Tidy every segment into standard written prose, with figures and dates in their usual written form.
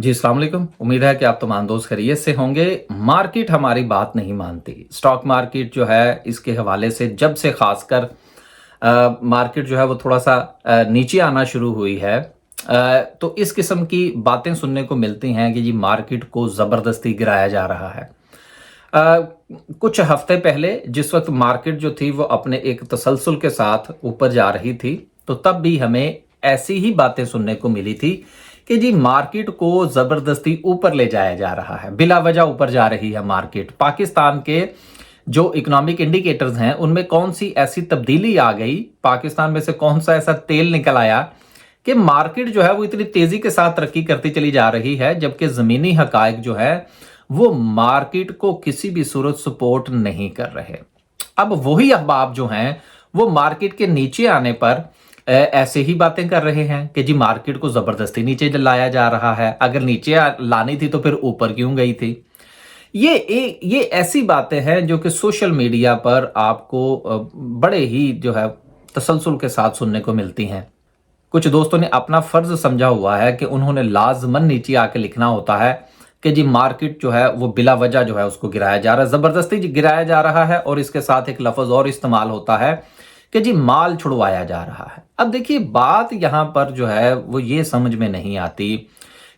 जी अस्सलाम वालेकुम। उम्मीद है कि आप तमाम दोस्त खैरियत से होंगे। मार्केट हमारी बात नहीं मानती। स्टॉक मार्केट जो है इसके हवाले से जब से खासकर मार्केट जो है वो थोड़ा सा नीचे आना शुरू हुई है, तो इस किस्म की बातें सुनने को मिलती हैं कि जी मार्केट को ज़बरदस्ती गिराया जा रहा है। अ, कुछ हफ्ते पहले जिस वक्त मार्केट जो थी वो अपने एक तसलसल के साथ ऊपर जा रही थी, तो तब भी हमें ऐसी ही बातें सुनने को मिली थी कि जी मार्केट को जबरदस्ती ऊपर ले जाया जा रहा है, बिला वजह ऊपर जा रही है मार्केट। पाकिस्तान के जो इकोनॉमिक इंडिकेटर्स हैं उनमें कौन सी ऐसी तब्दीली आ गई, पाकिस्तान में से कौन सा ऐसा तेल निकल आया कि मार्केट जो है वो इतनी तेजी के साथ तरक्की करती चली जा रही है, जबकि जमीनी हकायक जो है वो मार्केट को किसी भी सूरत सपोर्ट नहीं कर रहे। अब वही अहबाब जो हैं वो मार्केट के नीचे आने पर ऐसे ही बातें कर रहे हैं कि जी मार्केट को जबरदस्ती नीचे लाया जा रहा है, अगर नीचे लानी थी तो फिर ऊपर क्यों गई थी। ये ऐसी बातें हैं जो कि सोशल मीडिया पर आपको बड़े ही जो है तसलसल के साथ सुनने को मिलती हैं। कुछ दोस्तों ने अपना फर्ज समझा हुआ है कि उन्होंने लाजमन नीचे आके लिखना होता है कि जी मार्केट जो है वो बिला वजह जो है उसको गिराया जा रहा है, जबरदस्ती गिराया जा रहा है, और इसके साथ एक लफ्ज और इस्तेमाल होता है कि जी माल छुड़वाया जा रहा है। अब देखिए बात यहां पर जो है वो ये समझ में नहीं आती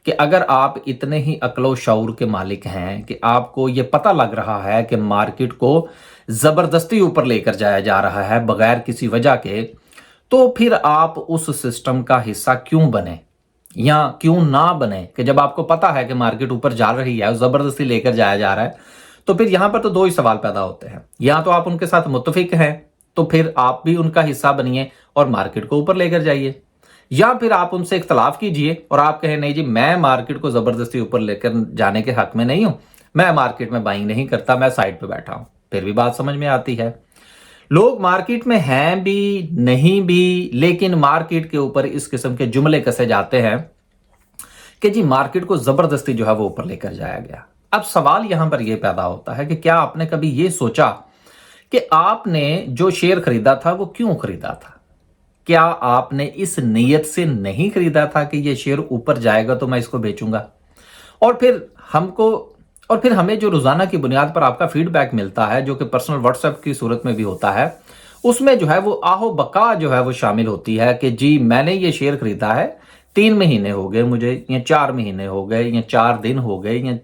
कि अगर आप इतने ही अक्लो शऊर के मालिक हैं कि आपको ये पता लग रहा है कि मार्केट को जबरदस्ती ऊपर लेकर जाया जा रहा है बगैर किसी वजह के, तो फिर आप उस सिस्टम का हिस्सा क्यों बने या क्यों ना बने कि जब आपको पता है कि मार्केट ऊपर जा रही है, जबरदस्ती लेकर जाया जा रहा है। तो फिर यहां पर तो दो ही सवाल पैदा होते हैं, या तो आप उनके साथ मुत्तफिक हैं तो फिर आप भी उनका हिस्सा बनिए और मार्केट को ऊपर लेकर जाइए, या फिर आप उनसे इख्तलाफ कीजिए और आप कहें नहीं जी मैं मार्केट को जबरदस्ती ऊपर लेकर जाने के हक में नहीं हूं, मैं मार्केट में बाइंग नहीं करता, मैं साइड पे बैठा हूं। फिर भी बात समझ में आती है। लोग मार्केट में हैं भी नहीं भी, लेकिन मार्केट के ऊपर इस किस्म के जुमले कसे जाते हैं कि जी मार्केट को जबरदस्ती जो है वो ऊपर लेकर जाया गया। अब सवाल यहां पर यह पैदा होता है कि क्या आपने कभी यह सोचा कि आपने जो शेयर खरीदा था वो क्यों खरीदा था? क्या आपने इस नीयत से नहीं खरीदा था कि ये शेयर ऊपर जाएगा तो मैं इसको बेचूंगा? और फिर हमको और फिर हमें जो रोजाना की बुनियाद पर आपका फीडबैक मिलता है, जो कि पर्सनल व्हाट्सएप की सूरत में भी होता है, उसमें जो है वो आहो बका जो है वो शामिल होती है कि जी मैंने ये शेयर खरीदा है, 3 महीने हो गए मुझे, या 4 महीने हो गए, या 4 दिन हो गए, या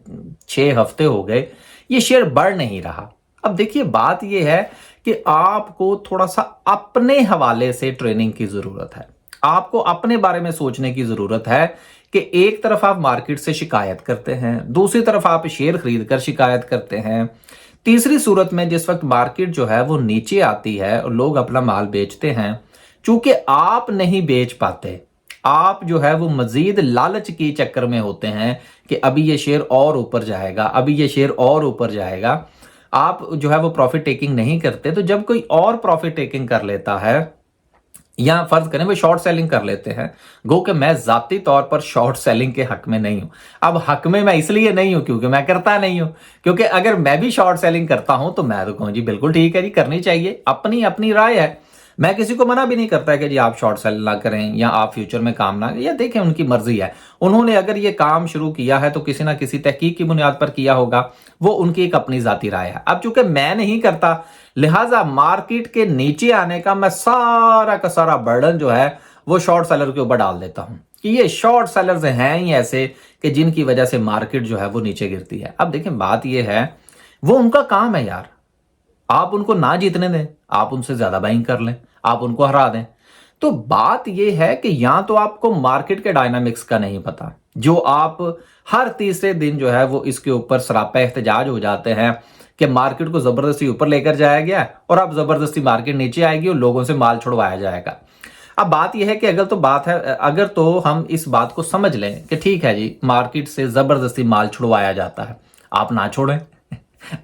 6 हफ्ते हो गए, ये शेयर बढ़ नहीं रहा। अब देखिए बात यह है कि आपको थोड़ा सा अपने हवाले से ट्रेनिंग की जरूरत है। आपको अपने बारे में सोचने की जरूरत है कि एक तरफ आप मार्केट से शिकायत करते हैं, दूसरी तरफ आप शेयर खरीद कर शिकायत करते हैं, तीसरी सूरत में जिस वक्त मार्केट जो है वो नीचे आती है और लोग अपना माल बेचते हैं, चूंकि आप नहीं बेच पाते, आप जो है वो मजीद लालच के चक्कर में होते हैं कि अभी ये शेयर और ऊपर जाएगा, अभी ये शेयर और ऊपर जाएगा, आप जो है वो प्रॉफिट टेकिंग नहीं करते। तो जब कोई और प्रॉफिट टेकिंग कर लेता है, या फर्ज करें वो शॉर्ट सेलिंग कर लेते हैं, गो कि मैं जाती तौर पर शॉर्ट सेलिंग के हक में नहीं हूं। अब हक में मैं इसलिए नहीं हूं क्योंकि मैं करता नहीं हूं, क्योंकि अगर मैं भी शॉर्ट सेलिंग करता हूं तो मैं तो कहूं जी बिल्कुल ठीक है जी, करनी चाहिए, अपनी अपनी राय है। मैं किसी को मना भी नहीं करता है कि जी आप शॉर्ट सेल ना करें या आप फ्यूचर में काम ना, या देखें उनकी मर्जी है। उन्होंने अगर ये काम शुरू किया है तो किसी ना किसी तहकीक की बुनियाद पर किया होगा, वो उनकी एक अपनी जाती राय है। अब चूंकि मैं नहीं करता, लिहाजा मार्केट के नीचे आने का मैं सारा का सारा बर्डन जो है वो शॉर्ट सेलर के ऊपर डाल देता हूं कि ये शॉर्ट सेलर्स हैं ही ऐसे कि जिनकी वजह से मार्केट जो है वो नीचे गिरती है। अब देखें बात ये है, वो उनका काम है यार, आप उनको ना जीतने दें, आप उनसे ज्यादा बाइंग कर लें, आप उनको हरा दें। तो बात यह है कि या तो आपको मार्केट के डायनामिक्स का नहीं पता, जो आप हर तीसरे दिन जो है वो इसके ऊपर सरापा एहतजाज हो जाते हैं कि मार्केट को जबरदस्ती ऊपर लेकर जाया गया और अब जबरदस्ती मार्केट नीचे आएगी और लोगों से माल छुड़वाया जाएगा। अब बात यह है कि अगर तो हम इस बात को समझ लें कि ठीक है जी मार्केट से जबरदस्ती माल छुड़वाया जाता है, आप ना छोड़ें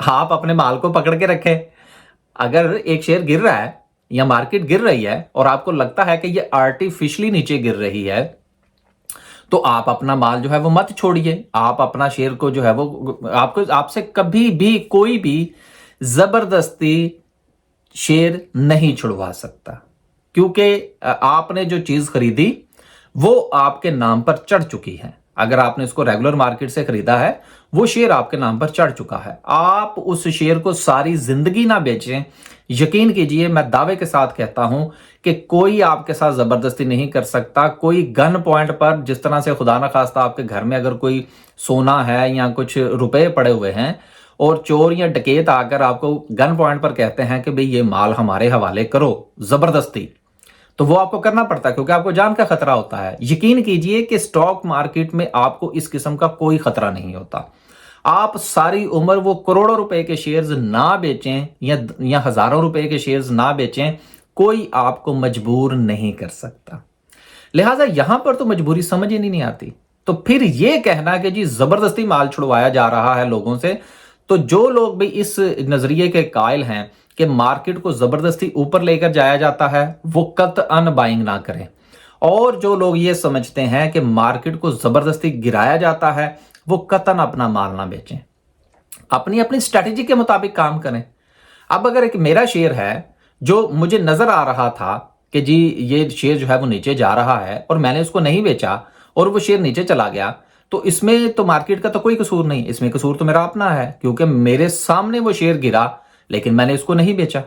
आप अपने माल को पकड़ के रखें। अगर एक शेयर गिर रहा है या मार्केट गिर रही है और आपको लगता है कि ये आर्टिफिशियली नीचे गिर रही है, तो आप अपना माल जो है वो मत छोड़िए। आप अपना शेयर को जो है वो आपसे कभी भी कोई भी जबरदस्ती शेयर नहीं छुड़वा सकता, क्योंकि आपने जो चीज खरीदी वो आपके नाम पर चढ़ चुकी है। अगर आपने इसको रेगुलर मार्केट से खरीदा है, वो शेयर आपके नाम पर चढ़ चुका है। आप उस शेयर को सारी जिंदगी ना बेचें। यकीन कीजिए, मैं दावे के साथ कहता हूं कि कोई आपके साथ जबरदस्ती नहीं कर सकता। कोई गन पॉइंट पर, जिस तरह से खुदा ना खास्ता आपके घर में अगर कोई सोना है या कुछ रुपए पड़े हुए हैं और चोर या डकैत आकर आपको गन पॉइंट पर कहते हैं कि भाई ये माल हमारे हवाले करो जबरदस्ती, तो वो आपको करना पड़ता है क्योंकि आपको जान का खतरा होता है। यकीन कीजिए कि स्टॉक मार्केट में आपको इस किस्म का कोई खतरा नहीं होता। आप सारी उम्र वो करोड़ों रुपए के शेयर्स ना बेचें या हजारों रुपए के शेयर्स ना बेचें, कोई आपको मजबूर नहीं कर सकता। लिहाजा यहां पर तो मजबूरी समझ ही नहीं आती। तो फिर ये कहना कि जी जबरदस्ती माल छुड़वाया जा रहा है लोगों से, तो जो लोग भी इस नजरिए के कायल हैं कि मार्केट को जबरदस्ती ऊपर लेकर जाया जाता है, वो कतअन बाइंग ना करें। और जो लोग ये समझते हैं कि मार्केट को जबरदस्ती गिराया जाता है, वो कतन अपना माल ना बेचें। अपनी अपनी स्ट्रेटेजी के मुताबिक काम करें। अब अगर एक मेरा शेयर है जो मुझे नजर आ रहा था कि जी ये शेयर जो है वो नीचे जा रहा है और मैंने उसको नहीं बेचा और वो शेयर नीचे चला गया, तो इसमें तो मार्केट का तो कोई कसूर नहीं, इसमें कसूर तो मेरा अपना है क्योंकि मेरे सामने वो शेयर गिरा लेकिन मैंने इसको नहीं बेचा।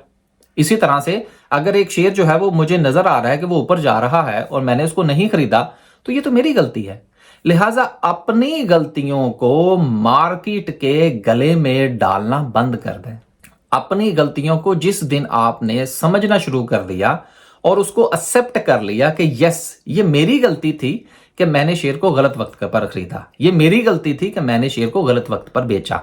इसी तरह से अगर एक शेयर जो है वो मुझे नजर आ रहा है कि वो ऊपर जा रहा है और मैंने उसको नहीं खरीदा, तो ये तो मेरी गलती है। लिहाजा अपनी गलतियों को मार्केट के गले में डालना बंद कर दें। अपनी गलतियों को जिस दिन आपने समझना शुरू कर दिया और उसको एक्सेप्ट कर लिया कि यस ये मेरी गलती थी कि मैंने शेयर को गलत वक्त पर खरीदा, ये मेरी गलती थी कि मैंने शेयर को गलत वक्त पर बेचा,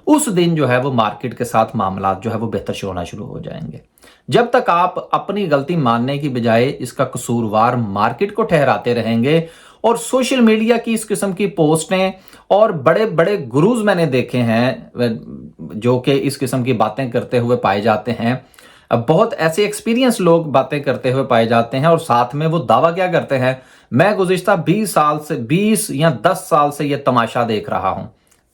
उस दिन जो है वो मार्केट के साथ मामला जो है वो बेहतर से होना शुरू हो जाएंगे। जब तक आप अपनी गलती मानने की बजाय इसका कसूरवार मार्केट को ठहराते रहेंगे और सोशल मीडिया की इस किस्म की पोस्टें और बड़े बड़े गुरुज मैंने देखे हैं जो कि इस किस्म की बातें करते हुए पाए जाते हैं, बहुत ऐसे एक्सपीरियंस लोग बातें करते हुए पाए जाते हैं और साथ में वो दावा क्या करते हैं, मैं गुज़िश्ता 20 साल से 20 या 10 साल से ये तमाशा देख रहा हूं।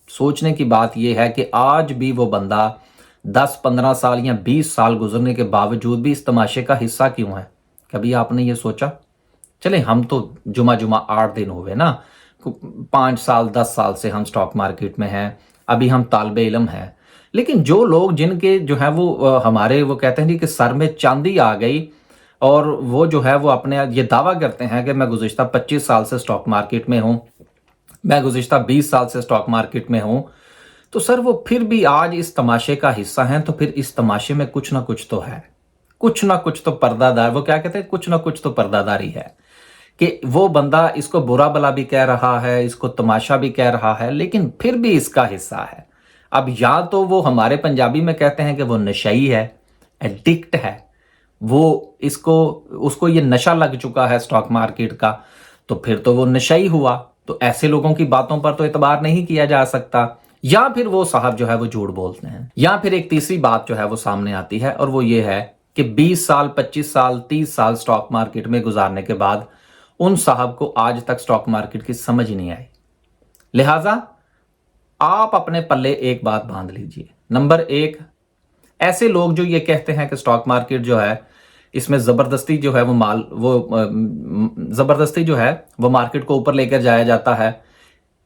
सोचने की बात यह है कि आज भी वो बंदा 10-15 साल या 20 साल गुजरने के बावजूद भी इस तमाशे का हिस्सा क्यों है? कभी आपने ये सोचा? चले हम तो जुमा 8 दिन हुए ना, 5 साल 10 साल से हम स्टॉक मार्केट में हैं, अभी हम तालिबे इल्म हैं, लेकिन जो लोग जिनके जो है वो हमारे वो कहते हैं कि सर में चांदी आ गई और वो जो है वो अपने ये दावा करते हैं कि मैं गुज़िश्ता 25 साल से स्टॉक मार्केट में हूं, मैं गुज़िश्ता 20 साल से स्टॉक मार्केट में हूं, तो सर वो फिर भी आज इस तमाशे का हिस्सा हैं, तो फिर इस तमाशे में कुछ ना कुछ तो है, कुछ ना कुछ तो पर्दादार, वो क्या कहते हैं, कुछ ना कुछ तो पर्दादारी है कि वो बंदा इसको बुरा भला भी कह रहा है, इसको तमाशा भी कह रहा है, लेकिन फिर भी इसका हिस्सा है। अब या तो वो हमारे पंजाबी में कहते हैं कि वो नशई है, एडिक्ट है, वो उसको ये नशा लग चुका है स्टॉक मार्केट का, तो फिर तो वो नशई हुआ, तो ऐसे लोगों की बातों पर तो एतबार नहीं किया जा सकता। या फिर वो साहब जो है वो झूठ बोलते हैं। या फिर एक तीसरी बात जो है वो सामने आती है और वो ये है कि 20 साल 25 साल 30 साल स्टॉक मार्केट में गुजारने के बाद उन साहब को आज तक स्टॉक मार्केट की समझ ही नहीं आई। लिहाजा आप अपने पल्ले एक बात बांध लीजिए। नंबर 1, ऐसे लोग जो ये कहते हैं कि स्टॉक मार्केट जो है इसमें जबरदस्ती जो है जबरदस्ती जो है वो मार्केट को ऊपर लेकर जाया जाता है,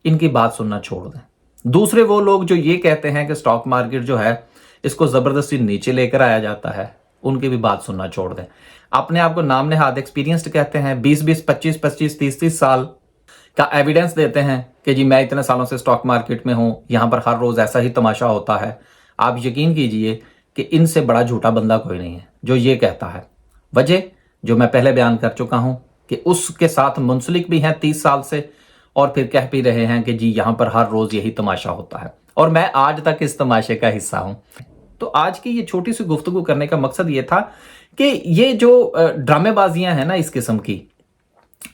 इनकी बात सुनना छोड़ दें। दूसरे वो लोग जो ये कहते हैं कि स्टॉक मार्केट जो है इसको जबरदस्ती नीचे लेकर आया जाता है, उनकी भी बात सुनना छोड़ दें। अपने आप को नाम नेहाद एक्सपीरियंस्ड कहते हैं, 20-20 25-25 30-30 साल का एविडेंस देते हैं कि जी मैं इतने सालों से स्टॉक मार्केट में हूं, यहां पर हर रोज ऐसा ही तमाशा होता है। आप यकीन कीजिए कि इनसे बड़ा झूठा बंदा कोई नहीं है जो ये कहता है। वजह जो मैं पहले बयान कर चुका हूं कि उसके साथ मुंसलिक भी हैं 30 साल से और फिर कह भी रहे हैं कि जी यहां पर हर रोज यही तमाशा होता है और मैं आज तक इस तमाशे का हिस्सा हूं। तो आज की ये छोटी सी गुफ्तगू करने का मकसद ये था कि ये जो ड्रामेबाजियां हैं ना इस किस्म की,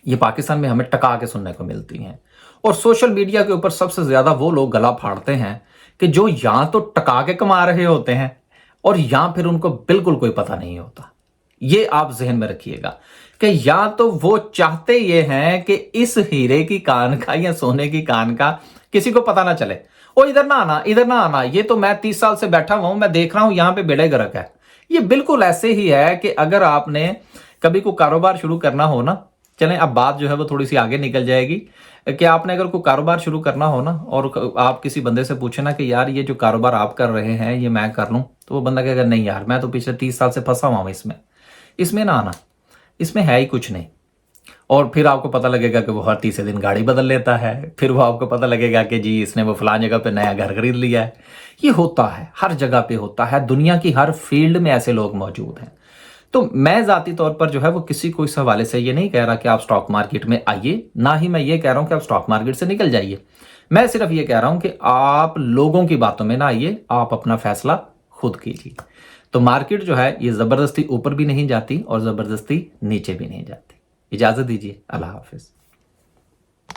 ये पाकिस्तान में हमें टका के सुनने को मिलती हैं और सोशल मीडिया के ऊपर सबसे ज्यादा वो लोग गला फाड़ते हैं कि जो या तो टका के कमा रहे होते हैं और या फिर उनको बिल्कुल कोई पता नहीं होता। ये आप जहन में रखिएगा कि या तो वो चाहते ये हैं कि इस हीरे की कान का या सोने की कान का किसी को पता ना चले, ओ इधर ना आना इधर ना आना, ये तो मैं 30 साल से बैठा हुआ हूं, मैं देख रहा हूं यहां पे बेड़े गर्क है। ये बिल्कुल ऐसे ही है कि अगर आपने कभी कोई कारोबार शुरू करना हो ना, चलें, अब बात जो है वो थोड़ी सी आगे निकल जाएगी कि आपने अगर कोई कारोबार शुरू करना हो ना, और आप किसी बंदे से पूछे ना कि यार ये जो कारोबार आप कर रहे हैं ये मैं कर लूं, तो वो बंदा कहेगा नहीं यार मैं तो पिछले 30 साल से फंसा हुआ हूं इसमें ना आना, इसमें है ही कुछ नहीं। और फिर आपको पता लगेगा कि वो हर तीसरे दिन गाड़ी बदल लेता है, फिर वो आपको पता लगेगा कि जी इसने वो फलां जगह पे नया घर खरीद लिया है। ये होता है, हर जगह पे होता है, दुनिया की हर फील्ड में ऐसे लोग मौजूद हैं। तो मैं ज़ाती तौर पर जो है वो किसी को इस हवाले से ये नहीं कह रहा कि आप स्टॉक मार्केट में आइए, ना ही मैं ये कह रहा हूं कि आप स्टॉक मार्केट से निकल जाइए। मैं सिर्फ ये कह रहा हूं कि आप लोगों की बातों में ना आइए, आप अपना फैसला खुद कीजिए। तो मार्केट जो है ये ज़बरदस्ती ऊपर भी नहीं जाती और ज़बरदस्ती नीचे भी नहीं जाती। इजाज़त दीजिए, अल्लाह हाफिज़।